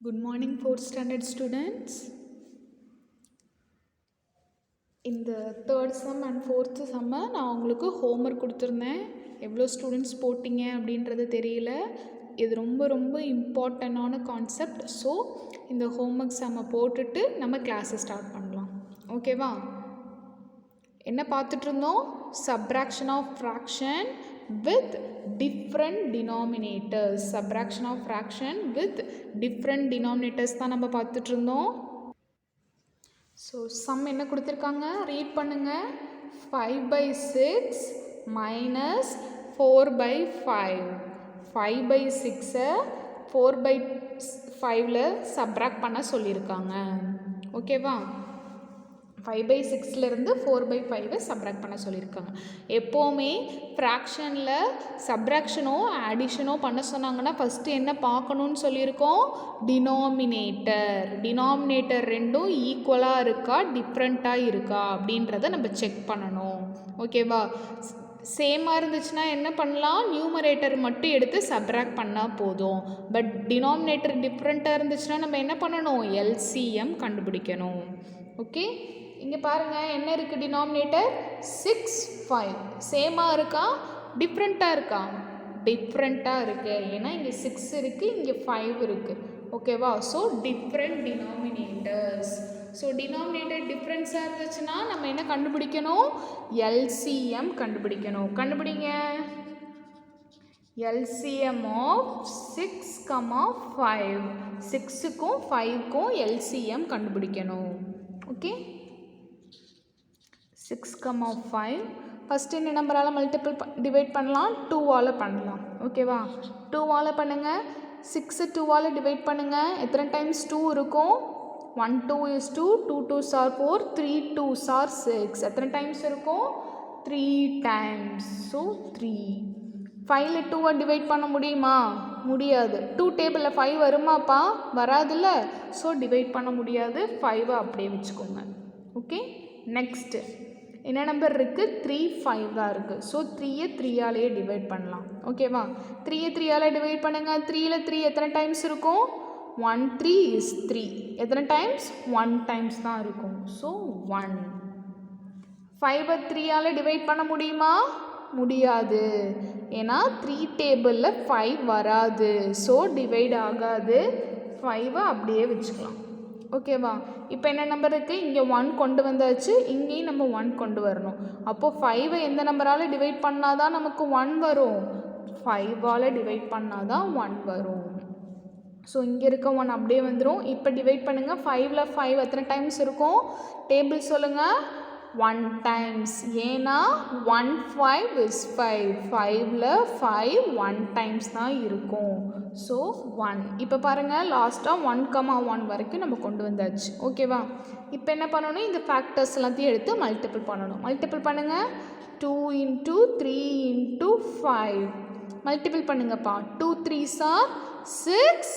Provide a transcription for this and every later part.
Good morning, 4th standard students. இந்த third sum and fourth செம்மை நான் உங்களுக்கு ஹோம்ஒர்க் கொடுத்துருந்தேன். எவ்வளோ ஸ்டூடெண்ட்ஸ் போட்டிங்க அப்படின்றது தெரியல. இது ரொம்ப ரொம்ப இம்பார்ட்டண்டான கான்செப்ட். ஸோ இந்த ஹோம்ஒர்க் செம்மை போட்டுட்டு நம்ம கிளாஸை ஸ்டார்ட் பண்ணலாம். ஓகேவா? என்ன பார்த்துட்டு இருந்தோம்? Subtraction of fraction with different denominators. Subtraction of fraction with different denominators தான் நம்ம பார்த்துட்டு இருந்தோம். ஸோ சம் என்ன கொடுத்துருக்காங்க ரீட் பண்ணுங்க. 5/6 மைனஸ் 4/5. 5/6 4/5 சப்ராக்ட் பண்ண சொல்லியிருக்காங்க. ஓகேவா? 5/6 4/5 சப்ராக்ட் பண்ண சொல்லியிருக்காங்க. எப்போவுமே ஃப்ராக்ஷனில் சப்ராக்ஷனோ ஆடிஷனோ பண்ண சொன்னாங்கன்னா ஃபஸ்ட்டு என்ன பார்க்கணுன்னு சொல்லியிருக்கோம்? டினாமினேட்டர் ரெண்டும் ஈக்குவலாக இருக்கா டிஃப்ரெண்ட்டாக இருக்கா அப்படின்றத நம்ம செக் பண்ணணும். ஓகேவா? சேமாக இருந்துச்சுன்னா என்ன பண்ணலாம்? நியூமரேட்டர் மட்டும் எடுத்து சப்ராக்ட் பண்ணால் போதும். பட் டினாமினேட்டர் டிஃப்ரெண்ட்டாக இருந்துச்சுன்னா நம்ம என்ன பண்ணணும்? எல்சிஎம் கண்டுபிடிக்கணும். ஓகே, இங்கே பாருங்கள் என்ன இருக்குது? டினாமினேட்டர் 6, 5 சேமாக இருக்கா டிஃப்ரெண்ட்டாக இருக்கா? டிஃப்ரெண்ட்டாக இருக்குது. ஏன்னா இங்கே 6 இருக்குது, இங்கே 5 இருக்குது. ஓகேவா? So different denominators. So denominator டிஃப்ரென்ஸாக இருந்துச்சுன்னா நம்ம என்ன கண்டுபிடிக்கணும்? எல்சிஎம் கண்டுபிடிக்கணும். கண்டுபிடிங்க. LCM of 6, 5. 6க்கும் 5க்கும் எல்சிஎம் கண்டுபிடிக்கணும். ஓகே, 6, 5 ஃபஸ்ட்டு என்ன நம்பரால் மல்டிபிள் டிவைட் பண்ணலாம்? 2ஆல் பண்ணலாம். ஓகேவா? 2ஆல் பண்ணுங்கள். 6 2ஆல் டிவைட் பண்ணுங்கள். எத்தனை டைம்ஸ் 2 இருக்கும்? 1 2 is 2, 2 2s are 4, 3 2s are 6. எத்தனை டைம்ஸ் இருக்கும்? 3 டைம்ஸ். ஸோ 3. 5ல் 2-ஐ டிவைட் பண்ண முடியுமா? முடியாது. 2 டேபிளில் 5 வருமாப்பா? வராதுல்ல. ஸோ டிவைட் பண்ண முடியாது. 5-ஐ அப்படியே வச்சுக்கோங்க. ஓகே, நெக்ஸ்ட்டு என்ன நம்பர் இருக்குது? 3 5 தான் இருக்குது. ஸோ 3-ஐ 3ஆலேயே டிவைட் பண்ணலாம். ஓகேவா? 3-ஐ 3ஆல் டிவைட் பண்ணுங்கள். 3ல் 3 எத்தனை டைம்ஸ் இருக்கும்? 1 3 is 3. எத்தனை டைம்ஸ்? 1 டைம்ஸ் தான் இருக்கும். ஸோ 1. 5-ஐ 3ஆல் டிவைட் பண்ண முடியுமா? முடியாது. ஏன்னா 3 டேபிளில் 5 வராது. ஸோ டிவைட் ஆகாது. 5-ஐ அப்படியே வச்சுக்கலாம். ஓகேவா? இப்போ என்ன நம்பர் இருக்குது? இங்கே 1 கொண்டு வந்தாச்சு, இங்கேயும் நம்ம 1 கொண்டு வரணும். அப்போது 5-ஐ எந்த நம்பரால் டிவைட் பண்ணால் தான் நமக்கு 1 வரும்? 5ஆல் டிவைட் பண்ணால் தான் 1 வரும். ஸோ இங்கே இருக்க 1 அப்படியே வந்துடும். இப்போ டிவைட் பண்ணுங்கள். 5ல் 5 எத்தனை டைம்ஸ் இருக்கும்? டேபிள் சொல்லுங்கள். 1 டைம்ஸ். ஏன்னா 1 5 is 5. 5ல் 5 1 டைம்ஸ் தான் இருக்கும். ஸோ 1. இப்போ பாருங்கள், லாஸ்ட்டாக 1, 1 வரைக்கும் நம்ம கொண்டு வந்தாச்சு. ஓகேவா? இப்போ என்ன பண்ணணும்? இந்த ஃபேக்டர்ஸ் எல்லாத்தையும் எடுத்து மல்டிபிள் பண்ணணும். மல்டிபிள் பண்ணுங்கள். 2 × 3 × 5 மல்டிபிள் பண்ணுங்கப்பா. 2 3s are 6,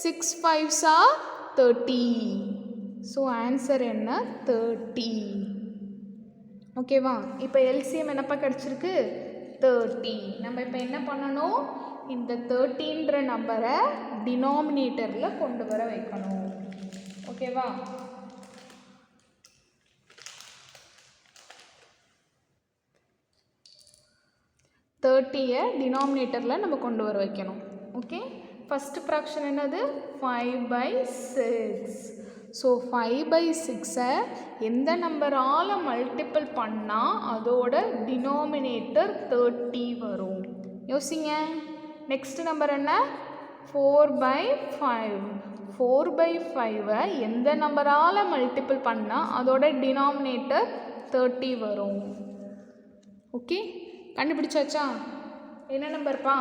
6 5s are 30. So answer என்ன? 30. ஓகேவா? இப்போ எல்சிஎம் என்னப்பா கிடச்சிருக்கு? 30. நம்ம இப்போ என்ன பண்ணணும்? இந்த 30ன்ற நம்பரை டினாமினேட்டரில் கொண்டு வர வைக்கணும். ஓகேவா? தேர்ட்டியை டினாமினேட்டரில் நம்ம கொண்டு வர வைக்கணும். ஓகே, ஃபஸ்ட்டு ஃப்ராக்ஷன் என்னது? 5/6. ஸோ 5/6-ஐ எந்த நம்பரால் மல்டிபிள் பண்ணால் அதோட டினாமினேட்டர் 30 வரும்? யோசிங்க. நெக்ஸ்ட் நம்பர் என்ன? 4/5. 4/5-ஐ எந்த நம்பரால் மல்டிபிள் பண்ணால் அதோட டினாமினேட்டர் 30 வரும்? ஓகே, கண்டுபிடிச்சாச்சா? என்ன நம்பர்ப்பா?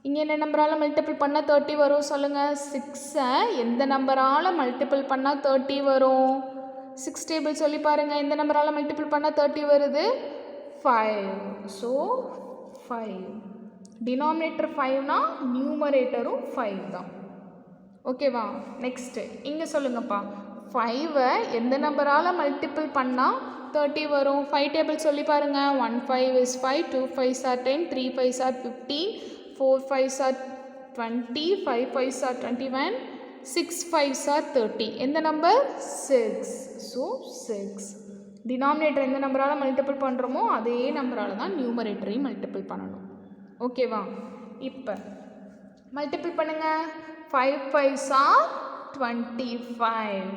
இங்கே என்ன நம்பரால் மல்டிபிள் பண்ணால் 30 வரும் சொல்லுங்கள். 6-ஐ எந்த நம்பரால் மல்டிபிள் பண்ணால் 30 வரும்? 6 டேபிள் சொல்லி பாருங்கள். எந்த நம்பரால் மல்டிபிள் பண்ணால் 30 வருது? 5. ஸோ 5. டினாமினேட்டர் 5னா நியூமரேட்டரும் 5 தான். ஓகேவா? நெக்ஸ்ட்டு இங்கே சொல்லுங்கப்பா. 5-ஐ எந்த நம்பரால் மல்டிபிள் பண்ணால் 30 வரும்? 5 டேபிள் சொல்லி பாருங்கள். 1 5 is 5, 2 5s are 10, 3 5s are 15, 4 5s are 20, 5 5s are 21, 6 5s are 30. எந்த நம்பர் 6. ஸோ 6. டினாமினேட்டர் எந்த நம்பரால் மல்டிபிள் பண்ணுறோமோ அதே நம்பரால் தான் நியூமரேட்டரையும் மல்டிபிள் பண்ணணும். ஓகேவா? இப்போ மல்டிபிள் பண்ணுங்க. 5 5s are 25,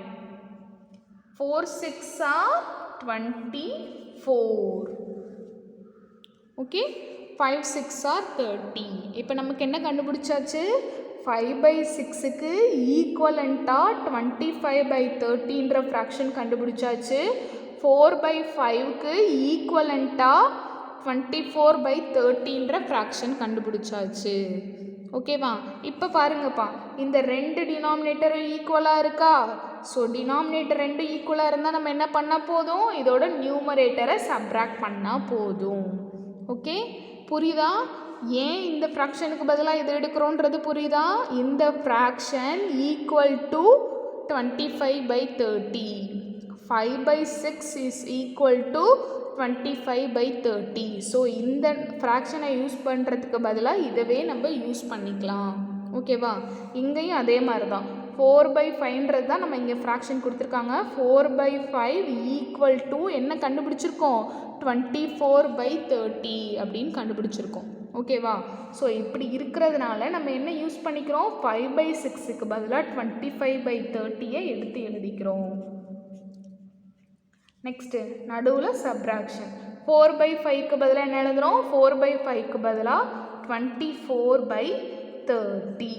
4 6 are 24. Okay, 5 6 are 30. இப்போ நமக்கு என்ன கண்டுபிடிச்சாச்சு? 5/6க்கு ஈக்குவலண்ட்டாக 25/30ன்ற ஃப்ராக்ஷன் கண்டுபிடிச்சாச்சு. 4/5க்கு ஈக்குவலண்ட்டாக 24/30ன்ற ஃப்ராக்ஷன் கண்டுபிடிச்சாச்சு. ஓகேவா? இப்போ பாருங்கப்பா, இந்த ரெண்டு டினாமினேட்டரும் ஈக்குவலாக இருக்கா? ஸோ டினாமினேட்டர் ரெண்டு ஈக்குவலாக இருந்தால் நம்ம என்ன பண்ணால் போதும்? இதோட நியூமரேட்டரை சப்ராக்ட் பண்ணால் போதும். ஓகே, புரியுதா? ஏன் இந்த ஃப்ராக்ஷனுக்கு பதிலாக இது எடுக்கிறோன்றது புரியுதா? இந்த fraction equal to 25/30. 5/6 is equal to 25/30. So இந்த ஃப்ராக்ஷனை யூஸ் பண்ணுறதுக்கு பதிலாக இதவே நம்ம யூஸ் பண்ணிக்கலாம். ஓகேவா? இங்கேயும் அதே மாதிரி தான் 4/5ன்றது தான் நம்ம இங்கே ஃப்ராக்ஷன் கொடுத்துருக்காங்க. 4/5 ஈக்குவல் டு என்ன கண்டுபிடிச்சிருக்கோம்? 24/30 அப்படின்னு கண்டுபிடிச்சிருக்கோம். ஓகேவா? ஸோ இப்படி இருக்கிறதுனால நம்ம என்ன யூஸ் பண்ணிக்கிறோம்? 5/6க்கு பதிலாக 25/30 எடுத்து எழுதிக்கிறோம். நெக்ஸ்ட்டு நடுவில் சப்ராக்ஷன். 4/5க்கு பதிலாக என்ன எழுதுகிறோம்? 4/5க்கு பதிலாக 24/30.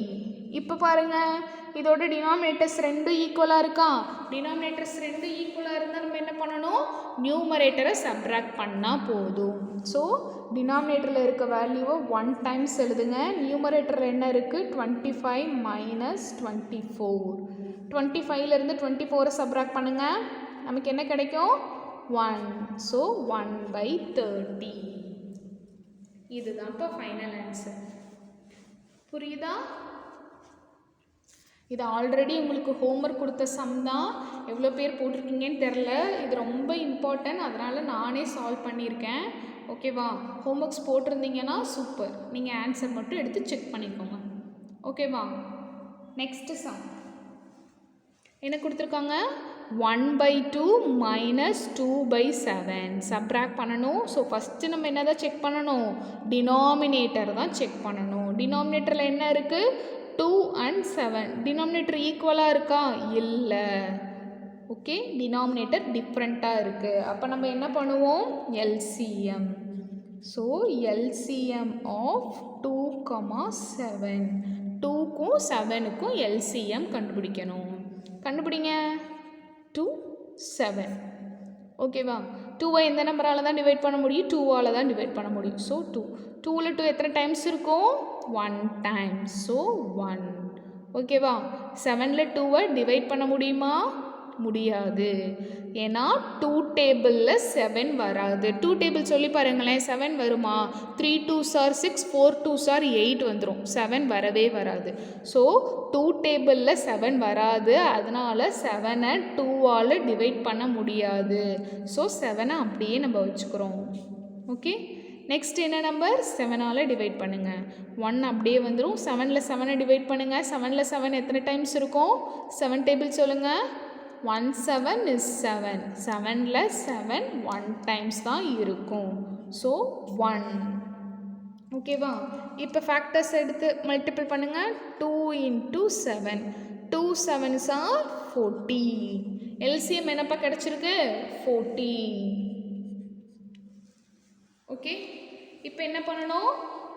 இப்போ பாருங்கள், இதோட டினாமினேட்டர்ஸ் ரெண்டும் ஈக்குவலாக இருக்கா? டினாமினேட்டர்ஸ் ரெண்டும் ஈக்குவலாக இருந்தால் நம்ம என்ன பண்ணணும்? நியூமரேட்டரை சப்ராக்ட் பண்ணால் போதும். ஸோ டினாமினேட்டரில் இருக்க வேல்யூவை 1 டைம்ஸ் எழுதுங்க. நியூமரேட்டரில் என்ன இருக்குது? 25 மைனஸ் 24. 25லேருந்து 24 சப்ராக்ட் பண்ணுங்கள். நமக்கு என்ன கிடைக்கும்? 1. ஸோ 1/30. இதுதான் இப்போ ஃபைனல் ஆன்சர். புரியுதா? இது ஆல்ரெடி உங்களுக்கு ஹோம்ஒர்க் கொடுத்த சம் தான். எவ்வளோ பேர் போட்டிருக்கீங்கன்னு தெரில. இது ரொம்ப இம்பார்ட்டன்ட், அதனால் நானே சால்வ் பண்ணியிருக்கேன். ஓகேவா? ஹோம்ஒர்க்ஸ் போட்டிருந்தீங்கன்னா சூப்பர். நீங்கள் ஆன்சர் மட்டும் எடுத்து செக் பண்ணிக்கோங்க. ஓகேவா? நெக்ஸ்ட்டு சம் என்ன கொடுத்துருக்காங்க? 1/2 மைனஸ் 2/7 சப்ராக்ட் பண்ணணும். ஸோ ஃபஸ்ட்டு நம்ம என்ன தான் செக் பண்ணணும்? டினாமினேட்டர் தான் செக் பண்ணணும். டினாமினேட்டரில் என்ன இருக்குது? 2 and 7. டினாமினேட்டர் ஈக்குவலாக இருக்கா? இல்லை. ஓகே, டினாமினேட்டர் டிஃப்ரெண்ட்டாக இருக்குது. அப்போ நம்ம என்ன பண்ணுவோம்? எல்சிஎம். So LCM of 2,7. 2க்கும் 7க்கும் எல்சிஎம் கண்டுபிடிக்கணும். கண்டுபிடிங்க. 2 7. ஓகேவா? 2வை எந்த நம்பரால் தான் டிவைட் பண்ண முடியும்? 2ஆல் தான் டிவைட் பண்ண முடியும். ஸோ 2. 2ல் 2 எத்தனை டைம்ஸ் இருக்கும்? 1 டைம்ஸ். ஸோ 1. ஓகேவா? 7ல் 2வை டிவைட் பண்ண முடியுமா? முடியாது. ஏன்னா 2 டேபிளில் 7 வராது. 2 டேபிள் சொல்லி பாருங்களேன், 7 வருமா? 3 2s are 6, 4 2s are 8 வந்துடும். 7 வரவே வராது. ஸோ 2 டேபிளில் 7 வராது. அதனால் 7ஐ 2ஆல் டிவைட் பண்ண முடியாது. ஸோ 7ஐ அப்படியே நம்ம வச்சுக்கிறோம். ஓகே, நெக்ஸ்ட் என்ன நம்பர்? 7ஆல் டிவைட் பண்ணுங்கள். 1 அப்படியே வந்துடும். 7ல் 7ஐ டிவைட் பண்ணுங்கள். 7ல் 7 எத்தனை டைம்ஸ் இருக்கும்? 7 டேபிள் சொல்லுங்கள். 1 7 is 7. 7ல் 7 1 டைம்ஸ் தான் இருக்கும். ஸோ 1. ஓகேவா? இப்போ ஃபேக்டர்ஸ் எடுத்து மல்டிபிள் பண்ணுங்கள். 2 into 7. 2 7s are 14. எல்சிஎம் என்னப்பா கிடச்சிருக்கு? 14. ஓகே, இப்போ என்ன பண்ணணும்?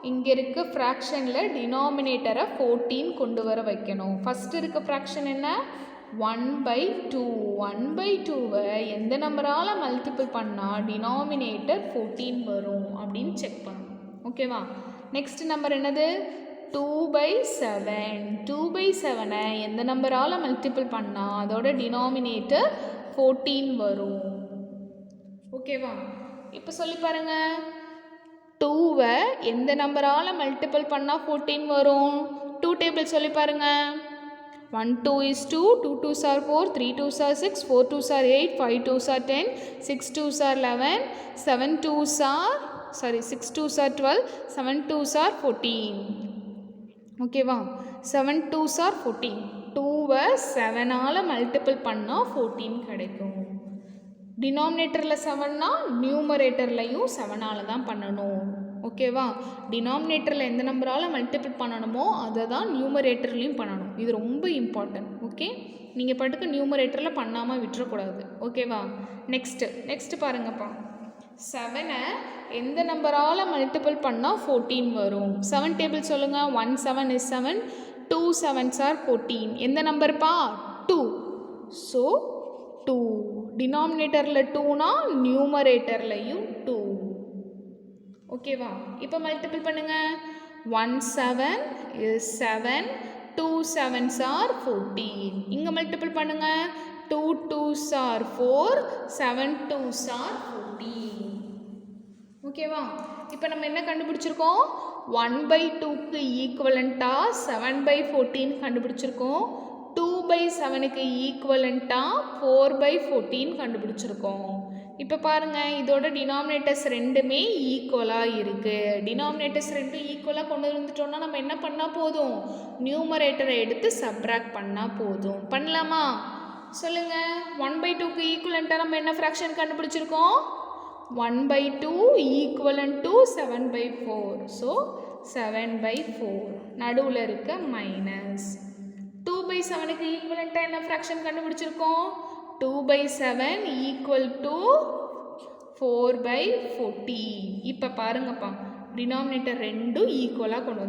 இங்கே இருக்க ஃப்ராக்ஷனில் டினாமினேட்டரை 14 கொண்டு வர வைக்கணும். ஃபஸ்ட்டு இருக்க ஃப்ராக்ஷன் என்ன? 1/2. 1/2வை எந்த நம்பரால் மல்டிபிள் பண்ணால் டினாமினேட்டர் 14 வரும் அப்படின்னு செக் பண்ணணும். ஓகேவா? நெக்ஸ்ட் நம்பர் என்னது? 2/7. 2/7ஐ எந்த நம்பரால் மல்டிபிள் பண்ணால் அதோட டினாமினேட்டர் 14 வரும். ஓகேவா? இப்போ சொல்லி பாருங்கள். 2வை எந்த நம்பரால் மல்டிபிள் பண்ணால் 14 வரும்? 2 டேபிள் சொல்லி பாருங்கள். 1 2 is 2, 2 2s are 4, 3 2s are 6, 4 2s are 8, 5 2s are 10, 6 2s are 11, 6 2s are 12, 7 2s are 14. ஓகேவா? 7 2s are 14. 2வை 7ஆல் மல்டிபிள் பண்ணால் 14 கிடைக்கும். டினாமினேட்டரில் 7னா நியூமரேட்டர்லையும் 7ஆல் தான் பண்ணணும். ஓகேவா? டினாமினேட்டரில் எந்த நம்பரால் மல்டிபிள் பண்ணணுமோ அதை தான் நியூமரேட்டர்லையும் பண்ணணும். இது ரொம்ப இம்பார்ட்டன்ட். ஓகே, நீங்கள் பாட்டுக்கு நியூமரேட்டரில் பண்ணாமல் விட்டுறக்கூடாது. ஓகேவா? நெக்ஸ்ட்டு பாருங்கப்பா. 7ஐ எந்த நம்பரால் மல்டிபிள் பண்ணால் 14 வரும்? 7 டேபிள் சொல்லுங்கள். 1 7 is 7, 2 7s are 14. எந்த நம்பர்ப்பா? 2. ஸோ 2. டினாமினேட்டரில் 2னா நியூமரேட்டர்லையும் 2. ஓகேவா? இப்போ மல்டிபிள் பண்ணுங்க. 1 7 is 7, 2 7s are 14. இங்கே மல்டிபிள் பண்ணுங்க. 2 2s are 4, 7 2s are 14. ஓகேவா? இப்போ நம்ம என்ன கண்டுபிடிச்சிருக்கோம்? 1/2க்கு ஈக்குவலண்ட்டாக 7/14 கண்டுபிடிச்சிருக்கோம். 2/7க்கு ஈக்குவலண்ட்டாக 4/14 கண்டுபிடிச்சிருக்கோம். இப்போ பாருங்கள், இதோட டினாமினேட்டர்ஸ் ரெண்டுமே ஈக்குவலாக இருக்குது. டினாமினேட்டர்ஸ் ரெண்டும் ஈக்குவலாக கொண்டு வந்துட்டோம்னா நம்ம என்ன பண்ணால் போதும்? நியூமரேட்டரை எடுத்து சப்ராக்ட் பண்ணால் போதும். பண்ணலாமா? சொல்லுங்கள். 1/2க்கு ஈக்குவலண்ட்டாக நம்ம என்ன ஃப்ராக்ஷன் கண்டுபிடிச்சிருக்கோம்? 1/2 ஈக்குவலண்ட் டு 7/4. ஸோ 7/4 நடுவில் இருக்க மைனஸ். 2/7க்கு ஈக்குவலண்ட்டாக என்ன ஃப்ராக்ஷன் கண்டுபிடிச்சிருக்கோம்? 2/7 ஈக்குவல் டு 4/14. இப்போ பாருங்கப்பா, டினாமினேட்டர் ரெண்டும் ஈக்குவலாக கொண்டு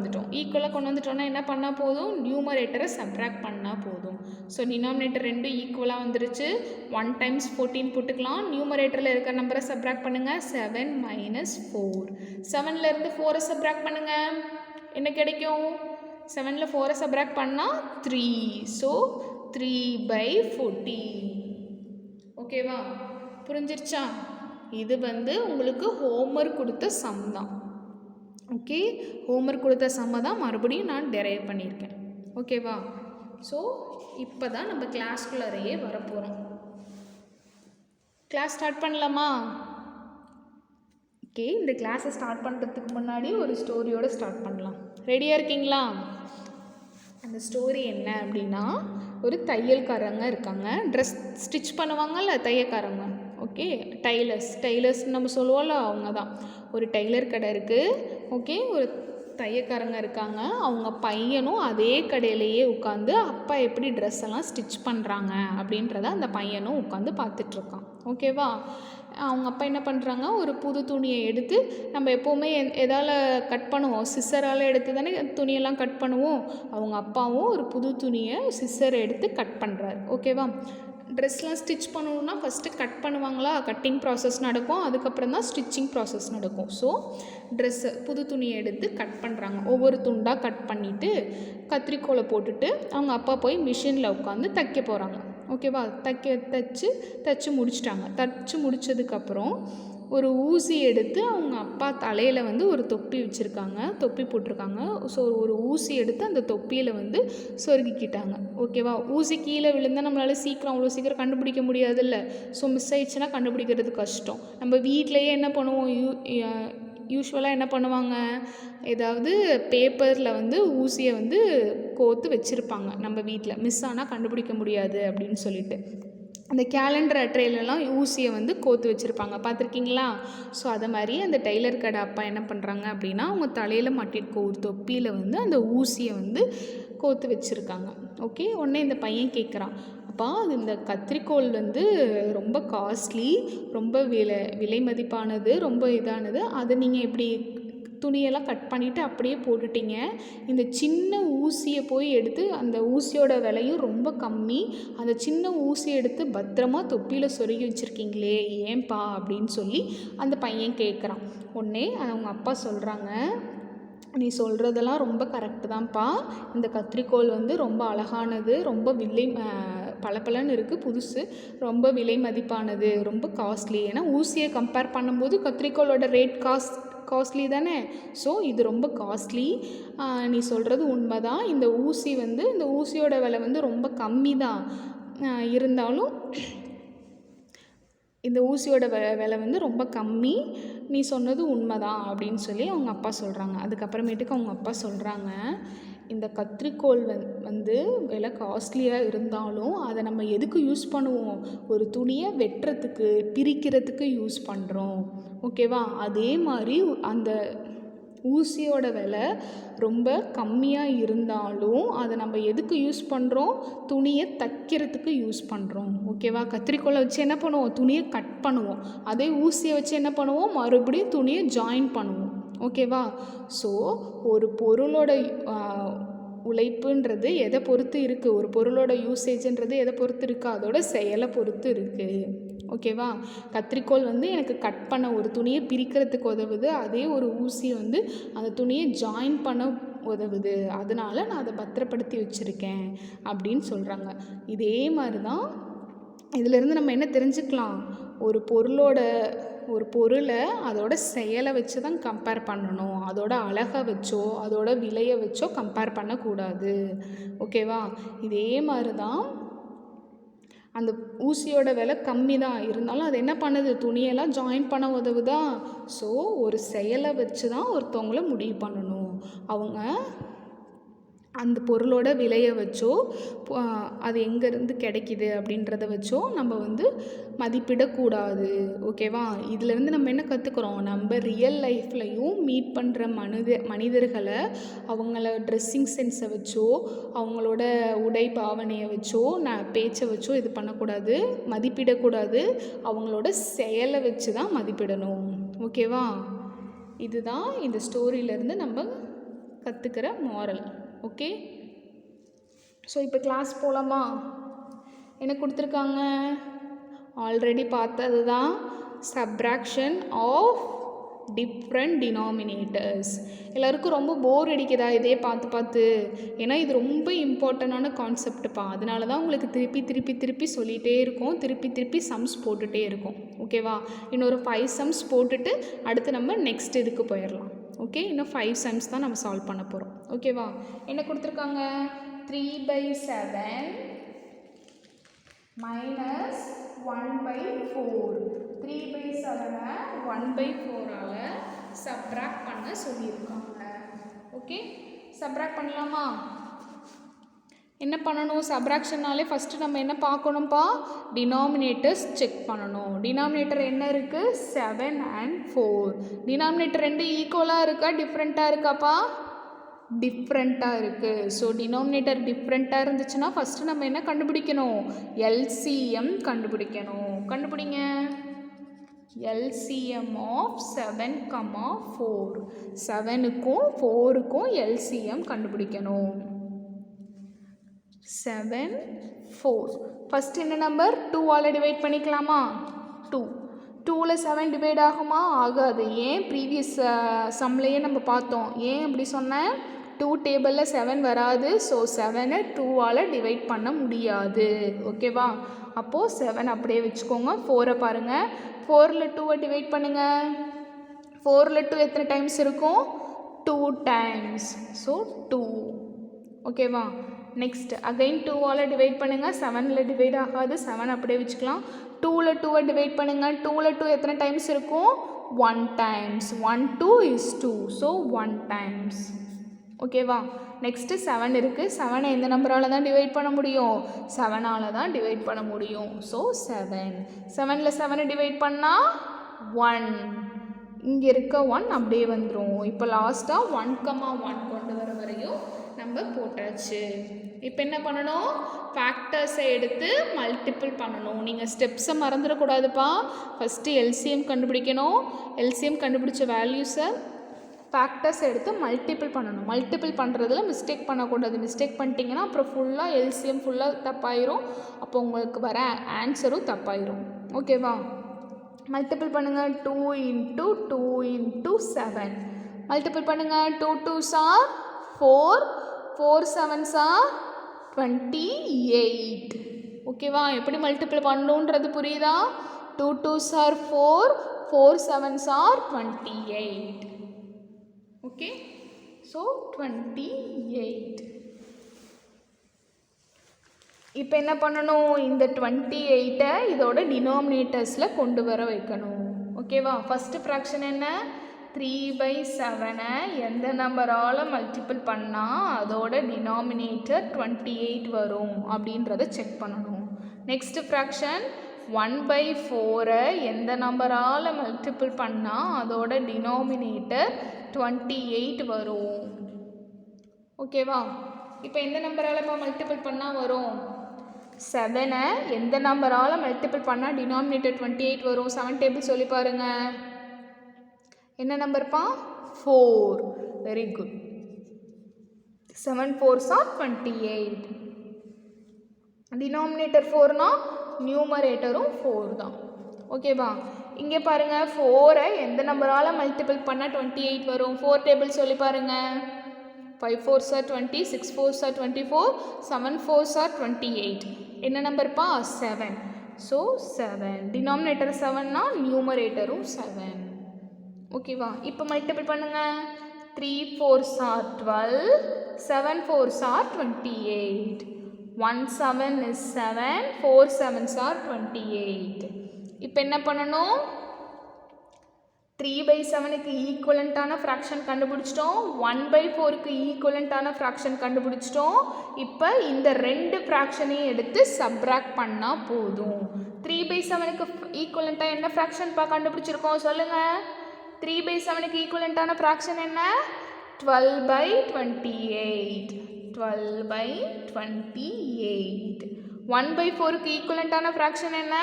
வந்துட்டோம்னா என்ன பண்ணால் போதும்? நியூமரேட்டரை சப்ராக்ட் பண்ணால் போதும். ஸோ டினாமினேட்டர் ரெண்டும் ஈக்குவலாக வந்துருச்சு. 1 × 14 போட்டுக்கலாம். நியூமரேட்டரில் இருக்கிற நம்பரை சப்ராக்ட் பண்ணுங்கள். 7 - 4. 7லேருந்து 4 சப்ராக்ட் பண்ணுங்கள். என்ன கிடைக்கும்? 7ல் 4 சப்ராக்ட் பண்ணால் 3. ஸோ 3/14. ஓகேவா? புரிஞ்சிருச்சா? இது உங்களுக்கு ஹோம்ஒர்க் கொடுத்த சம் தான். ஓகே, ஹோம்ஒர்க் கொடுத்த சம்மை தான் மறுபடியும் நான் டெரைவ் பண்ணியிருக்கேன். ஓகேவா? ஸோ இப்போ தான் நம்ம கிளாஸ்குள்ளறையே வரப்போகிறோம். கிளாஸ் ஸ்டார்ட் பண்ணலாமா? ஓகே, இந்த கிளாஸை ஸ்டார்ட் பண்ணுறதுக்கு முன்னாடி ஒரு ஸ்டோரியோடு ஸ்டார்ட் பண்ணலாம். ரெடியாக இருக்கீங்களா? அந்த ஸ்டோரி என்ன அப்படின்னா, ஒரு தையல்காரங்க இருக்காங்க. ட்ரெஸ் ஸ்டிச் பண்ணுவாங்கள்ல தையல்காரங்க. ஓகே, டைலர்ஸ்ன்னு நம்ம சொல்லுவோம்ல, அவங்க தான். ஒரு டெய்லர் கடை இருக்குது. ஓகே, ஒரு தையக்காரங்க இருக்காங்க. அவங்க பையனும் அதே கடையிலையே உட்காந்து அப்பா எப்படி ட்ரெஸ் எல்லாம் ஸ்டிச் பண்ணுறாங்க அப்படின்றத அந்த பையனும் உட்காந்து பார்த்துட்ருக்கான். ஓகேவா? அவங்க அப்பா என்ன பண்ணுறாங்க, ஒரு புது துணியை எடுத்து, நம்ம எப்போவுமே எதால் கட் பண்ணுவோம்? சிஸ்ஸரால் எடுத்து தானே துணியெல்லாம் கட் பண்ணுவோம். அவங்க அப்பாவும் ஒரு புது துணியை சிஸ்ஸரை எடுத்து கட் பண்ணுறாரு. ஓகேவா? ட்ரெஸ்லாம் ஸ்டிச் பண்ணணுன்னா ஃபஸ்ட்டு கட் பண்ணுவாங்களா? கட்டிங் ப்ராசஸ் நடக்கும். அதுக்கப்புறம் தான் ஸ்டிச்சிங் ப்ராசஸ் நடக்கும். ஸோ ட்ரெஸ்ஸை புது துணியை எடுத்து கட் பண்ணுறாங்க. ஒவ்வொரு துண்டாக கட் பண்ணிவிட்டு கத்திரிக்கோலை போட்டுட்டு அவங்க அப்பா போய் மிஷினில் உட்காந்து தைக்க போகிறாங்க. ஓகேவா? தைச்சி முடிச்சிட்டாங்க. தைச்சி முடித்ததுக்கப்புறம் ஒரு ஊசி எடுத்து அவங்க அப்பா தலையில் ஒரு தொப்பி வச்சுருக்காங்க, தொப்பி போட்டிருக்காங்க. ஸோ ஒரு ஊசி எடுத்து அந்த தொப்பியில் சொருகிக்கிட்டாங்க. ஓகேவா? ஊசி கீழே விழுந்தால் நம்மளால் அவ்வளோ சீக்கிரம் கண்டுபிடிக்க முடியாதுல்ல. ஸோ மிஸ் ஆயிடுச்சுன்னா கண்டுபிடிக்கிறது கஷ்டம். நம்ம வீட்டிலையே என்ன பண்ணுவோம்? யூஸ்வலாக என்ன பண்ணுவாங்க, ஏதாவது பேப்பரில் ஊசியை கோர்த்து வச்சுருப்பாங்க நம்ம வீட்டில். மிஸ் ஆனால் கண்டுபிடிக்க முடியாது அப்படின்னு சொல்லிட்டு அந்த கேலண்டர் அட்டையிலலாம் ஊசியை கோர்த்து வச்சுருப்பாங்க. பார்த்துருக்கீங்களா? ஸோ அதை மாதிரி அந்த டெய்லர் கடை அப்பா என்ன பண்ணுறாங்க அப்படின்னா, அவங்க தலையில் மாட்டிருக்க ஒரு தொப்பியில் அந்த ஊசியை கோர்த்து வச்சுருக்காங்க. ஓகே, உடனே இந்த பையன் கேட்குறான், அப்பா அது இந்த கத்திரிக்கோல் ரொம்ப காஸ்ட்லி, ரொம்ப விலை மதிப்பானது, ரொம்ப இதானது, அதை நீங்கள் இப்படி துணியெல்லாம் கட் பண்ணிவிட்டு அப்படியே போட்டுட்டீங்க. இந்த சின்ன ஊசியை போய் எடுத்து, அந்த ஊசியோட விலையும் ரொம்ப கம்மி, அந்த சின்ன ஊசியை எடுத்து பத்திரமா தொப்பியில் சொருகி வச்சுருக்கீங்களே, ஏன்பா அப்படின்னு சொல்லி அந்த பையன் கேட்குறான். உடனே அவங்க அப்பா சொல்கிறாங்க, நீ சொல்கிறதெல்லாம் ரொம்ப கரெக்டு தான்ப்பா. இந்த கத்திரிக்கோல் ரொம்ப அழகானது, ரொம்ப பளபளன்னு இருக்குது, புதுசு, ரொம்ப விலை மதிப்பானது, ரொம்ப காஸ்ட்லி. ஏன்னா ஊசியை கம்பேர் பண்ணும்போது கத்திரிக்கோளோட ரேட் காஸ்ட்லி தானே. ஸோ இது ரொம்ப காஸ்ட்லி. நீ சொல்கிறது உண்மை தான். இந்த ஊசி இந்த ஊசியோட விலை ரொம்ப கம்மி தான். இருந்தாலும் இந்த ஊசியோட விலை ரொம்ப கம்மி, நீ சொன்னது உண்மை தான் அப்படின்னு சொல்லி அவங்க அப்பா சொல்கிறாங்க. அதுக்கப்புறமேட்டுக்கு அவங்க அப்பா சொல்கிறாங்க, இந்த கத்திரிக்கோல் வந்து விலை காஸ்ட்லியாக இருந்தாலும் அதை நம்ம எதுக்கு யூஸ் பண்ணுவோம்? ஒரு துணியை வெட்டுறதுக்கு, பிரிக்கிறதுக்கு யூஸ் பண்ணுறோம். ஓகேவா? அதே மாதிரி அந்த ஊசியோட விலை ரொம்ப கம்மியாக இருந்தாலும் அதை நம்ம எதுக்கு யூஸ் பண்ணுறோம்? துணியை தைக்கிறதுக்கு யூஸ் பண்ணுறோம். ஓகேவா? கத்திரிக்கோலை வச்சு என்ன பண்ணுவோம்? துணியை கட் பண்ணுவோம். அதே ஊசியை வச்சு என்ன பண்ணுவோம்? மறுபடியும் துணியை ஜாயின் பண்ணுவோம். ஓகேவா? ஸோ ஒரு பொருளோட உழைப்புன்றது எதை பொறுத்து இருக்குது? ஒரு பொருளோட யூசேஜ்ன்றது எதை பொறுத்து இருக்குது? அதோட செயலை பொறுத்து இருக்குது. ஓகேவா? கத்திரிக்கோல் வந்து எனக்கு கட் பண்ண, ஒரு துணியை பிரிக்கிறதுக்கு உதவுது. அதே ஒரு ஊசி வந்து அந்த துணியை ஜாயின் பண்ண உதவுது. அதனால நான் அதை பத்திரப்படுத்தி வச்சுருக்கேன் அப்படின்னு சொல்கிறாங்க. இதே மாதிரி தான் இதிலேருந்து நம்ம என்ன தெரிஞ்சுக்கலாம்? ஒரு பொருளை அதோட செயலை வச்சு தான் கம்பேர் பண்ணணும். அதோட அழகை வச்சோ அதோட விலையை வச்சோ கம்பேர் பண்ணக்கூடாது. ஓகேவா? இதே மாதிரி தான் அந்த ஊசியோட விலை கம்மி தான் இருந்தாலும் அது என்ன பண்ணுது? துணியெல்லாம் ஜாயின் பண்ண உதவுதா? ஸோ ஒரு செயலை வச்சு தான் ஒருத்தவங்கள முடிவு பண்ணணும். அவங்க அந்த பொருளோட விலையை வச்சோ அது எங்கேருந்து கிடைக்கிது அப்படின்றத வச்சோ நம்ம வந்து மதிப்பிடக்கூடாது. ஓகேவா? இதிலேருந்து நம்ம என்ன கற்றுக்குறோம்? நம்ம ரியல் லைஃப்லையும் மீட் பண்ணுற மனிதர்களை அவங்கள ட்ரெஸ்ஸிங் சென்ஸை வச்சோ அவங்களோட உடை பாவனையை வச்சோ பேச்சை வச்சோ இது பண்ணக்கூடாது, மதிப்பிடக்கூடாது. அவங்களோட செயலை வச்சு தான் மதிப்பிடணும். ஓகேவா? இதுதான் இந்த ஸ்டோரியிலேருந்து நம்ம கற்றுக்கிற மாரல். ஓகே, ஸோ இப்போ கிளாஸ் போகலாமா? என்ன கொடுத்துருக்காங்க? ஆல்ரெடி பார்த்தது தான், சப்ராக்ஷன் ஆஃப் டிஃப்ரெண்ட் டினாமினேட்டர்ஸ். எல்லாருக்கும் ரொம்ப போர் அடிக்குதா இதே பார்த்து? ஏன்னா இது ரொம்ப இம்பார்ட்டண்டான கான்செப்டுப்பா. அதனால தான் உங்களுக்கு திருப்பி சொல்லிகிட்டே இருக்கோம், திருப்பி சம்ஸ் போட்டுகிட்டே இருக்கோம். ஓகேவா? இன்னொரு 5 சம்ஸ் போட்டுட்டு அடுத்து நம்ம நெக்ஸ்ட் இதுக்கு போயிடலாம். ஓகே, இன்னும் 5 சம்ஸ் தான் நம்ம சால்வ் பண்ண போகிறோம். ஓகேவா? என்ன கொடுத்துருக்காங்க? 3/7 மைனஸ் 1/4. 3/7 1/4ஆல் சப்ராக்ட் பண்ண சொல்லியிருக்காங்க. ஓகே, சப்ராக்ட் பண்ணலாமா? என்ன பண்ணணும்? சப்ராக்ஷன்னாலே ஃபஸ்ட்டு நம்ம என்ன பார்க்கணும்ப்பா? டினாமினேட்டர்ஸ் செக் பண்ணணும். டினாமினேட்டர் என்ன இருக்குது? 7 and 4. டினாமினேட்டர் 2 ஈக்குவலாக இருக்கா டிஃப்ரெண்ட்டாக இருக்காப்பா? டிஃப்ரெண்ட்டாக இருக்குது. ஸோ டினாமினேட்டர் டிஃப்ரெண்ட்டாக இருந்துச்சுன்னா ஃபஸ்ட்டு நம்ம என்ன கண்டுபிடிக்கணும்? எல்சிஎம் கண்டுபிடிக்கணும். கண்டுபிடிங்க. LCM of 7,4. 7க்கும் 4க்கும் எல்சிஎம் கண்டுபிடிக்கணும். 7, 4. ஃபஸ்ட் என்ன நம்பர்? 2ஆல் டிவைட் பண்ணிக்கலாமா? 2. 2ல் 7 டிவைட் ஆகுமா? ஆகாது. ஏன்? ப்ரீவியஸ் சம்லேயே நம்ம பார்த்தோம். ஏன் அப்படி சொன்னேன்? 2 டேபிளில் 7 வராது. ஸோ 7ஐ 2ஆல் டிவைட் பண்ண முடியாது. ஓகேவா? அப்போது 7 அப்படியே வச்சுக்கோங்க. 4ஐ பாருங்கள். 4ல் 2ஐ டிவைட் பண்ணுங்கள். 4ல் 2 எத்தனை டைம்ஸ் இருக்கும்? 2 டைம்ஸ். ஸோ 2. ஓகேவா? நெக்ஸ்ட் அகைன் 2ஆல் டிவைட் பண்ணுங்கள். 7ல் டிவைட் ஆகாது. 7 அப்படியே வச்சுக்கலாம். 2ல் 2ஐ டிவைட் பண்ணுங்கள். 2ல் 2 எத்தனை டைம்ஸ் இருக்கும்? 1 டைம்ஸ். 1 2 is 2. So 1 times. ஓகேவா? நெக்ஸ்ட்டு 7 இருக்குது. 7ஐ எந்த நம்பரால் தான் டிவைட் பண்ண முடியும்? 7ஆல் தான் டிவைட் பண்ண முடியும். ஸோ 7. 7ல் 7ஐ டிவைட் பண்ணால் 1. இங்கே இருக்க 1 அப்படியே வந்துடும். இப்போ லாஸ்ட்டாக 1,1 கொண்டு வர வரையும் நம்ம போட்டாச்சு. இப்போ என்ன பண்ணணும்? ஃபேக்டர்ஸை எடுத்து மல்டிபிள் பண்ணணும். நீங்கள் ஸ்டெப்ஸை மறந்துடக்கூடாதுப்பா. ஃபஸ்ட்டு எல்சிஎம் கண்டுபிடிக்கணும். எல்சிஎம் கண்டுபிடிச்ச வேல்யூஸை ஃபேக்டர்ஸ் எடுத்து மல்டிபிள் பண்ணணும். மல்டிபிள் பண்ணுறதுல மிஸ்டேக் பண்ணக்கூடாது. மிஸ்டேக் பண்ணிட்டீங்கன்னா அப்புறம் ஃபுல்லாக எல்சிஎம் ஃபுல்லாக தப்பாயிரும். அப்போ உங்களுக்கு வர ஆன்சரும் தப்பாயிரும். ஓகேவா? மல்டிபிள் பண்ணுங்கள். 2 into 2 into 7. மல்டிபிள் பண்ணுங்கள். 2 2s are 4. 4 7s are 28. ஓகேவா? எப்படி மல்டிபிள் பண்ணணுன்றது புரியுதா? 2 2s are 4. 4 7s are 28. Okay, so 28. இப்போ என்ன பண்ணணும்? இந்த 28ஐ இதோட டினாமினேட்டர்ஸில் கொண்டு வர வைக்கணும். ஓகேவா? ஃபஸ்ட்டு ஃப்ராக்ஷன் என்ன? 3/7 எந்த நம்பரால் மல்டிபிள் பண்ணால் அதோட டினாமினேட்டர் 28 வரும் அப்படின்றத செக் பண்ணணும். நெக்ஸ்ட் ஃப்ராக்ஷன் 1/4 எந்த நம்பரால் மல்டிபிள் பண்ணால் அதோட டினாமினேட்டர் 28 வரும். ஓகேவா? இப்போ எந்த நம்பரால் இப்போ மல்டிபிள் பண்ணால் வரும்? 7 எந்த நம்பரால் மல்டிபிள் பண்ணால் டினாமினேட்டர் 28 வரும்? 7 டேபிள் சொல்லி பாருங்க. என்ன நம்பர்ப்பா? 4. Very good. 7 4s are 28. Denominator 4னா நியூமரேட்டரும் 4 தான். ஓகேவா? இங்கே பாருங்க 4 எந்த நம்பரால் மல்டிபிள் பண்ணால் 28 வரும்? 4 டேபிள் சொல்லி பாருங்க. 5 4s are 20, 6 4s are 24, 7 4s are 28. என்ன நம்பர்ப்பா? 7. ஸோ 7. டினாமினேட்டர் 7னா நியூமரேட்டரும் 7. ஓகேவா? இப்போ மல்டிபிள் பண்ணுங்க. 3 4s are 12, 7 4s are 28. 1 7 is 7, 4 7s are 28. இப்போ என்ன பண்ணணும்? 3/7க்கு ஈக்குவலண்ட்டான ஃப்ராக்ஷன் கண்டுபிடிச்சிட்டோம். 1/4க்கு ஈக்குவலண்ட்டான ஃப்ராக்ஷன் கண்டுபிடிச்சிட்டோம். இப்போ இந்த ரெண்டு ஃப்ராக்ஷனையும் எடுத்து சப்ராக்ட் பண்ணால் போதும். 3/7க்கு ஈக்குவலண்ட்டாக என்ன ஃப்ராக்ஷன்ப்பா கண்டுபிடிச்சிருக்கோம் சொல்லுங்கள். 3/7க்கு ஈக்குவலண்ட்டான ஃப்ராக்ஷன் என்ன? 12/28. 12/28. 1/4க்கு ஈக்குவலண்ட்டான ஃப்ராக்ஷன் என்ன?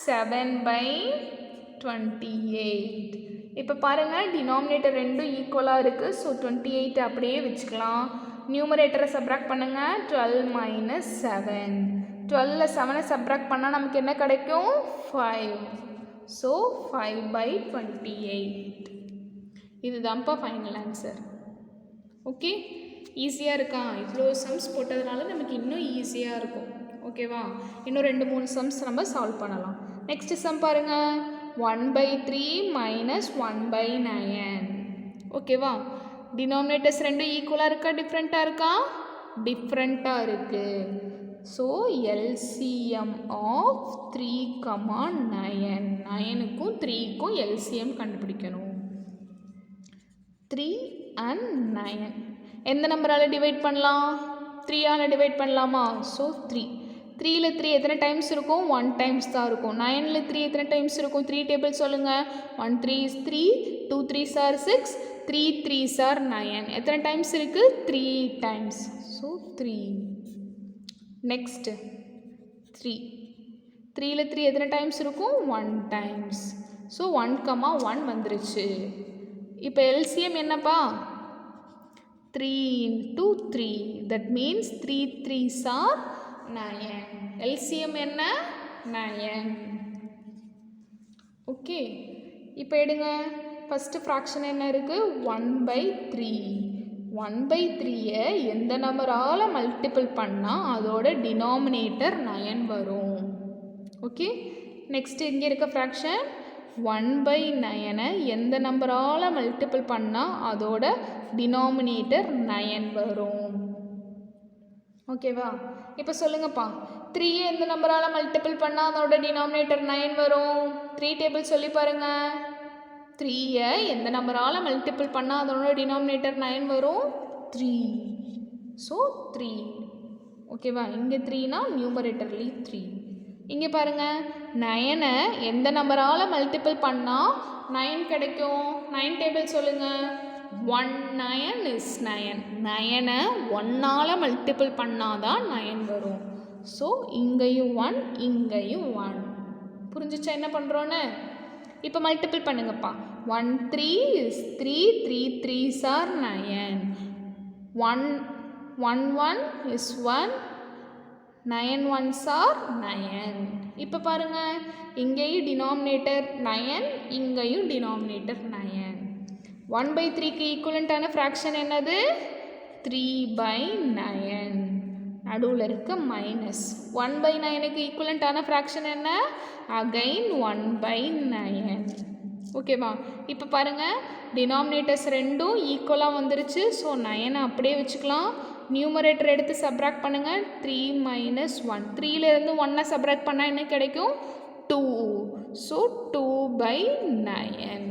7/28. இப்போ பாருங்கள் டினாமினேட்டர் ரெண்டும் ஈக்குவலாக இருக்குது. ஸோ 28 அப்படியே வச்சுக்கலாம். நியூமரேட்டரை சப்ராக்ட் பண்ணுங்கள். 12 - 7. 12ல் 7 சப்ராக்ட் பண்ணால் நமக்கு என்ன கிடைக்கும்? 5. ஸோ 5/28. இதுதான்ப்பா ஃபைனல் ஆன்சர். ஓகே, ஈஸியாக இருக்கா? இவ்வளோ சம்ஸ் போட்டதுனால நமக்கு இன்னும் ஈஸியாக இருக்கும். ஓகேவா? இன்னும் 2-3 சம்ஸ் நம்ம சால்வ் பண்ணலாம். நெக்ஸ்ட் சம் பாருங்கள். 1/3 - 1/9. ஓகேவா? டினாமினேட்டர்ஸ் ரெண்டும் ஈக்குவலாக இருக்கா டிஃப்ரெண்ட்டாக இருக்கா? டிஃப்ரெண்ட்டாக இருக்குது. So LCM of 3, 9. 9க்கும் 3க்கும் எல்சிஎம் கண்டுபிடிக்கணும். 3 and 9 எந்த நம்பரால் டிவைட் பண்ணலாம்? 3ஆல் டிவைட் பண்ணலாமா? ஸோ 3. 3ல் 3 எத்தனை டைம்ஸ் இருக்கும்? 1 டைம்ஸ் தான் இருக்கும். 9ல் 3 எத்தனை டைம்ஸ் இருக்கும்? 3 டேபிள் சொல்லுங்கள். 1 3 is 3, 2 3s are 6, 3 3s are 9. எத்தனை டைம்ஸ் இருக்குது? 3 டைம்ஸ். ஸோ 3. நெக்ஸ்ட் 3. 3ல் 3 எத்தனை டைம்ஸ் இருக்கும்? 1 டைம்ஸ். ஸோ 1, 1 வந்துருச்சு. இப்போ எல்சிஎம் என்னப்பா? 3 into 3. That means 3 3s are 9. LCM என்ன? 9. ஓகே, இப்போ எடுங்க. ஃபஸ்ட்டு ஃப்ராக்ஷன் என்ன இருக்குது? 1/3. 1/3 எந்த நம்பரால் மல்டிபிள் பண்ணால் அதோட டினாமினேட்டர் 9 வரும். ஓகே, நெக்ஸ்ட் இங்கே இருக்க ஃப்ராக்ஷன் 1/9 எந்த நம்பரால் மல்டிபிள் பண்ணால் அதோட டினாமினேட்டர் 9 வரும். ஓகேவா? இப்போ சொல்லுங்கப்பா. 3 எந்த நம்பரால் மல்டிபிள் பண்ணால் அதோட டினாமினேட்டர் 9 வரும்? 3 டேபிள் சொல்லி பாருங்கள். 3 எந்த நம்பரால் மல்டிபிள் பண்ணால் அதோட டினாமினேட்டர் 9 வரும்? 3. ஸோ 3. ஓகேவா? இங்கே 3னா நியூமரேட்டர்லி 3. இங்கே பாருங்கள். 9 எந்த நம்பரால் மல்டிபிள் பண்ணால் 9 கிடைக்கும்? 9 டேபிள் சொல்லுங்கள். 1 9 is 9. 9 1ஆல் மல்டிபிள் பண்ணால் தான் 9 வரும். ஸோ இங்கேயும் 1, இங்கேயும் 1. புரிஞ்சிச்சா என்ன பண்ணுறோன்னு? இப்போ மல்டிபிள் பண்ணுங்கப்பா. 1 3 is 3, 3 3s are 9. 1 1 is 1, 9 1s are 9. இப்போ பாருங்கள், இங்கேயும் டினாமினேட்டர் 9, இங்கேயும் டினாமினேட்டர் 9. 1/3க்கு ஈக்குவலண்ட்டான ஃப்ராக்ஷன் என்னது? 3/9. நடுவில் இருக்க மைனஸ். 1/9க்கு ஈக்குவலண்ட்டான ஃப்ராக்ஷன் என்ன? அகைன் 1/9. ஓகேவா? இப்போ பாருங்கள், டினாமினேட்டர்ஸ் ரெண்டும் ஈக்குவலாக வந்துருச்சு. ஸோ 9 அப்படியே வச்சுக்கலாம். நியூமரேட்டர் எடுத்து சப்ராக்ட் பண்ணுங்கள். 3 - 1. 3லேருந்து 1 சப்ராக்ட் பண்ணால் என்ன கிடைக்கும்? 2. ஸோ 2/9.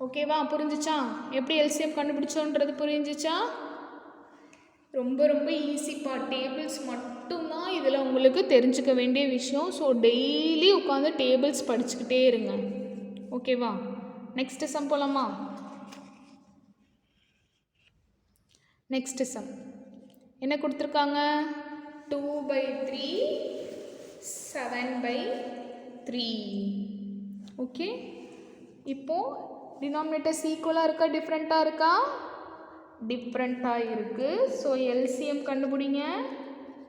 ஓகேவா? புரிஞ்சிச்சா? எப்படி எல்சிஎம் கண்டுபிடிச்சோன்றது புரிஞ்சிச்சா? ரொம்ப ரொம்ப ஈஸிப்பா. டேபிள்ஸ் மட்டும்தான் இதில் உங்களுக்கு தெரிஞ்சுக்க வேண்டிய விஷயம். ஸோ டெய்லி உட்காந்து டேபிள்ஸ் படிச்சுக்கிட்டே இருங்க. ஓகேவா? நெக்ஸ்ட் சம் போலாமா? நெக்ஸ்ட் சம் என்ன கொடுத்துருக்காங்க? 2/3 7/3. ஓகே, இப்போது டினாமினேட்டர்ஸ் ஈக்குவலாக இருக்கா டிஃப்ரெண்ட்டாக இருக்கா? டிஃப்ரெண்ட்டாக இருக்குது. ஸோ எல்சிஎம் கண்டுபிடிங்க.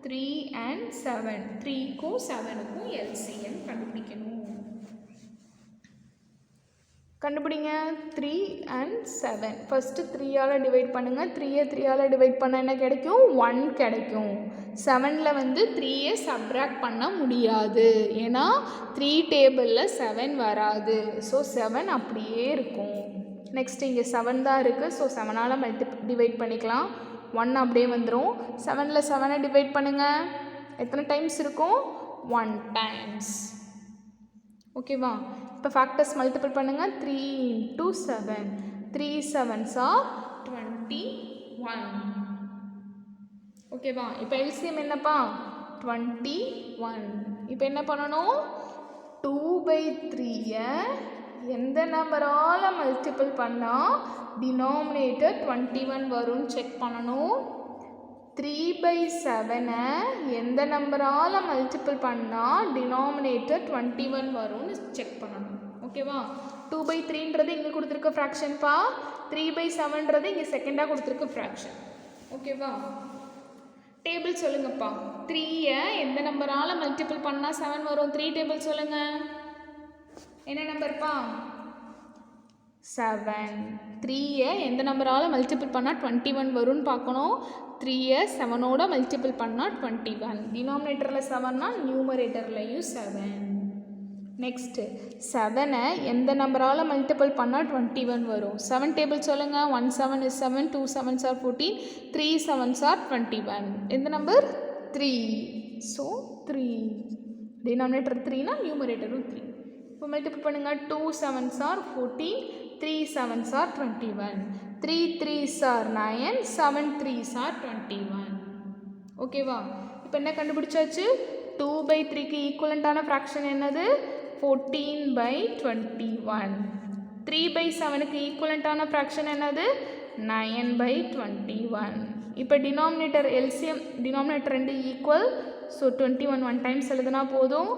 3 and 7. 3க்கும் 7க்கும் எல்சிஎம் கண்டுபிடிக்கணும். கண்டுபிடிங்க. 3 and 7. ஃபஸ்ட்டு 3ஆல் டிவைட் பண்ணுங்கள். 3ஐ 3ஆல் டிவைட் பண்ண என்ன கிடைக்கும்? 1 கிடைக்கும். 7ல் வந்து 3ஐ சப்ராக்ட் பண்ண முடியாது, ஏன்னா 3 டேபிளில் 7 வராது. ஸோ 7 அப்படியே இருக்கும். நெக்ஸ்ட் இங்கே 7 தான் இருக்குது. ஸோ 7ஆல் டிவைட் பண்ணிக்கலாம். 1 அப்படியே வந்துடும். 7ல் 7ஐ டிவைட் பண்ணுங்கள். எத்தனை டைம்ஸ் இருக்கும்? 1 டைம்ஸ். ஓகேவா? இப்போ ஃபேக்டர்ஸ் மல்டிபிள் பண்ணுங்கள். 3 into 7. 3 7s are 21. ஓகேவா? இப்போ எல்சிஎம் என்னப்பா? 21. இப்போ என்ன பண்ணணும்? 2/3ஐ எந்த நம்பரால் மல்டிபிள் பண்ணால் டினாமினேட்டர் 21 வரும்னு செக் பண்ணணும். 3/7ஐ எந்த நம்பரால் மல்டிபிள் பண்ணால் டினாமினேட்டர் 21 வரும்னு செக் பண்ணணும். ஓகேவா? 2/3ன்றது இங்கே கொடுத்துருக்க ஃப்ராக்ஷன்ப்பா. 3/7ன்றது இங்கே செகண்டாக கொடுத்துருக்க ஃப்ராக்ஷன். ஓகேவா? டேபிள் சொல்லுங்கப்பா. 3ஐ எந்த நம்பரால் மல்டிபிள் பண்ணால் 7 வரும்? 3 டேபிள் சொல்லுங்கள். என்ன நம்பர்ப்பா? 7. 3ஐ எந்த நம்பரால் மல்டிபிள் பண்ணால் 21 வரும்னு பார்க்கணும். 3ஐ 7ஓட மல்டிபிள் பண்ணால் 21. டினாமினேட்டரில் 7னா நியூமரேட்டர்லையும் 7. நெக்ஸ்ட்டு 7ஐ எந்த நம்பரால் மல்டிபிள் பண்ணால் 21 வரும்? 7 டேபிள் சொல்லுங்கள். 1 7 is 7, 2 7s are 14, 3 7s are 21. எந்த நம்பர்? 3. ஸோ 3. டினாமினேட்டர் 3னா நியூமரேட்டரும் 3. இப்போ மல்டிபிள் பண்ணுங்கள். 2 7s are 14, 3 7s are 21, 3 3s are 9, 7 3s are 21. ஓகேவா? இப்போ என்ன கண்டுபிடிச்சாச்சு? 2/3க்கு ஈக்குவலண்ட்டான ஃப்ராக்ஷன் என்னது? 14/21. 3/7க்கு ஈக்குவலண்ட்டான ஃப்ராக்ஷன் என்னது? 9/21. இப்போ denominator LCM, denominator 2 equal. So 21 1 times எழுதுனா போதும்.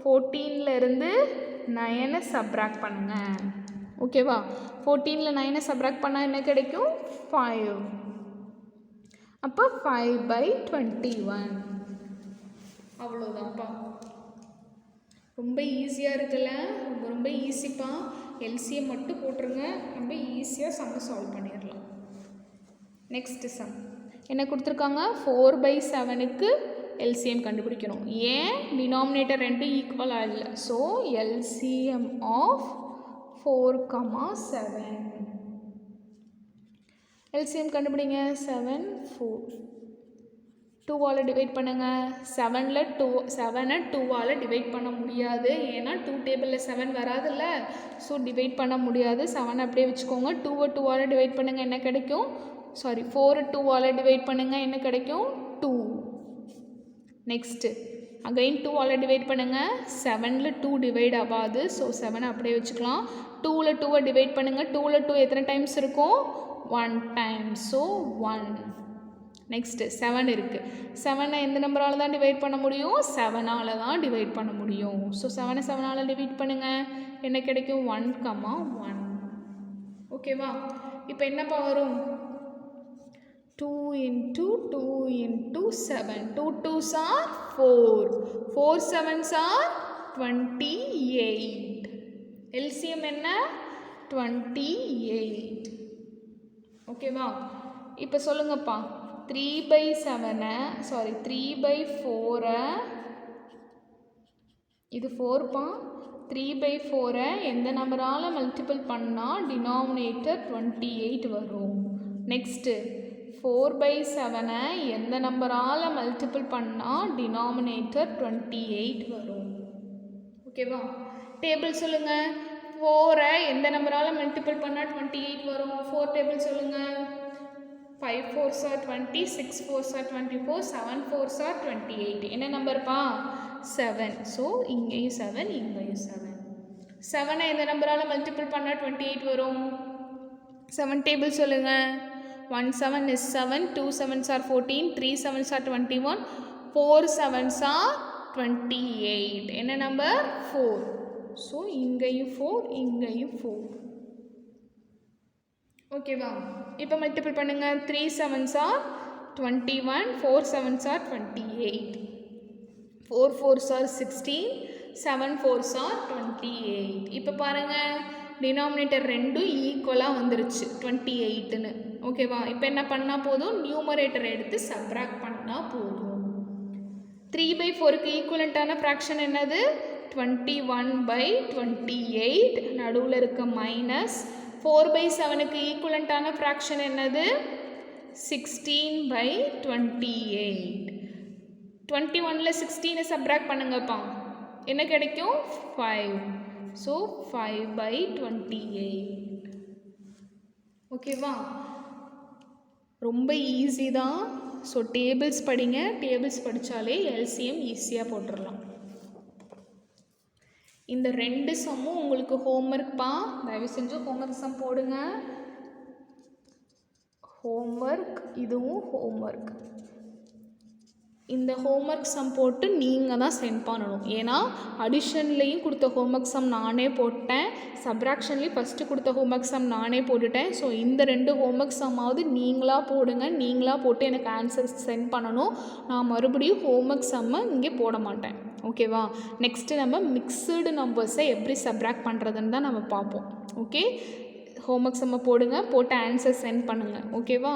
14ல் இருந்து 9ஐ சப்ராக்ட் பண்ணுங்கள். ஓகேவா? 14ல் 9ஐ சப்ராக்ட் பண்ணால் என்ன கிடைக்கும்? 5. அப்போ 5/21. அவ்வளோதான்ப்பா. ரொம்ப ஈஸியாக இருக்குல்ல? ரொம்ப ரொம்ப ஈஸிப்பா. எல்சிஎம் மட்டும் போட்டுருங்க. ரொம்ப ஈஸியாக சம்ம சால்வ் பண்ணிடலாம். நெக்ஸ்ட் சம் என்ன கொடுத்துருக்காங்க? 4/7க்கு எல்சிஎம் கண்டுபிடிக்கணும். ஏன்? டினாமினேட்டர் 2 ஈக்குவலாக இல்லை. So LCM of 4, 7. எல்சிஎம் கண்டுபிடிங்க. 7 4. 2ஆல் டிவைட் பண்ணுங்கள். 7ல் 7ஐ 2ஆல் டிவைட் பண்ண முடியாது, ஏன்னா 2 டேபிளில் 7 வராதுல்ல. ஸோ டிவைட் பண்ண முடியாது. 7 அப்படியே வச்சுக்கோங்க. 2ஐ 2ஆல் டிவைட் பண்ணுங்கள். என்ன கிடைக்கும்? 4ஐ 2ஆல் டிவைட் பண்ணுங்கள். என்ன கிடைக்கும்? 2. நெக்ஸ்ட்டு அகைன் 2ஆல் டிவைட் பண்ணுங்கள். 7ல் 2 டிவைட் ஆகாது. ஸோ 7 அப்படியே வச்சுக்கலாம். 2ல் 2ஐ டிவைட் பண்ணுங்கள். 2ல் 2 எத்தனை டைம்ஸ் இருக்கும்? 1 டைம். ஸோ 1. நெக்ஸ்ட்டு 7 இருக்குது. 7ஐ எந்த நம்பரால் தான் டிவைட் பண்ண முடியும்? 7ஆல் தான் டிவைட் பண்ண முடியும். ஸோ 7ஐ 7ஆல் டிவைட் பண்ணுங்கள். என்ன கிடைக்கும்? 1, 1. ஓகேவா? இப்போ என்னப்பா வரும்? 2 into 2 into 7. 2 2s are 4. 4 7s are 28. LCM என்ன? 28. ஓகேவா? இப்போ சொல்லுங்கப்பா. 3/4 இது 4பா. 3/4 எந்த நம்பரால் மல்டிபிள் பண்ணால் டினாமினேட்டர் 28 வரும்? நெக்ஸ்ட்டு 4/7 எந்த நம்பரால் மல்டிபிள் பண்ணால் டினாமினேட்டர் 28 வரும்? ஓகேவா? டேபிள் சொல்லுங்கள். 4 எந்த நம்பரால் மல்டிபிள் பண்ணால் 28 வரும்? 4 டேபிள் சொல்லுங்கள். 5 4s are 20, 6 4s are 24, 7 4s are 28. என்ன நம்பர்ப்பா? 7. ஸோ இங்கேயும் 7, இங்கேயும் 7. 7 எந்த நம்பரால் மல்டிபிள் பண்ணால் 28 வரும்? 7 டேபிள் சொல்லுங்கள். 1 7 is 7, 2 7s are 14, 3 7s are 21, 4 7s are 28. என்ன நம்பர்? 4. ஸோ இங்கேயும் 4, இங்கேயும் 4. ஓகேவா? இப்போ மல்டிபிள் பண்ணுங்கள். 3 7s are 21, 4 7s are 28, 4 4s are 16, 7 4s are 28. இப்போ பாருங்கள், டினாமினேட்டர் ரெண்டும் ஈக்குவலாக வந்துருச்சு 28ன்னு. ஓகேவா? இப்போ என்ன பண்ணால் போதும்? நியூமரேட்டர் எடுத்து சப்ராக்ட் பண்ணால் போதும். 3/4க்கு ஈக்குவலண்ட்டான ஃப்ராக்ஷன் என்னது? 21/28. நடுவில் இருக்க மைனஸ். 4/7க்கு ஈக்குவலண்ட்டான ஃப்ராக்ஷன் என்னது? 16/28. 21ல் 16 சப்ராக்ட் பண்ணுங்கப்பா. என்ன கிடைக்கும்? 5. ஸோ 5/28. ஓகேவா? ரொம்ப ஈஸி தான். ஸோ டேபிள்ஸ் படிங்க. டேபிள்ஸ் படித்தாலே எல்சிஎம் ஈஸியாக போட்டுடலாம். இந்த 2 சம்மும் உங்களுக்கு ஹோம்ஒர்க்ப்பா. தயவு செஞ்சு ஹோம்ஒர்க் சம் போடுங்க. ஹோம்ஒர்க், இதுவும் ஹோம்ஒர்க். இந்த ஹோம்ஒர்க் சம் போட்டு நீங்கள் தான் சென்ட் பண்ணணும். ஏன்னா அடிஷன்லேயும் கொடுத்த ஹோம்ஒர்க் சம் நானே போட்டேன், சப்ராக்ஷன்லேயும் ஃபஸ்ட்டு கொடுத்த ஹோம்ஒர்க் சம் நானே போட்டுட்டேன். ஸோ இந்த 2 ஹோம்ஒர்க் சம்மாவது நீங்களாக போடுங்க. நீங்களாக போட்டு எனக்கு ஆன்சர் சென்ட் பண்ணணும். நான் மறுபடியும் ஹோம்ஒர்க் சம்மை இங்கே போட மாட்டேன். ஓகேவா? நெக்ஸ்ட்டு நம்ம மிக்சடு நம்பர்ஸை எப்படி சப்ராக்ட் பண்ணுறதுன்னு தான் நம்ம பார்ப்போம். ஓகே, ஹோம்ஒர்க் சம்மை போடுங்க, போட்டு ஆன்சர் சென்ட் பண்ணுங்கள். ஓகேவா?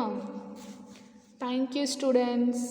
Thank you students.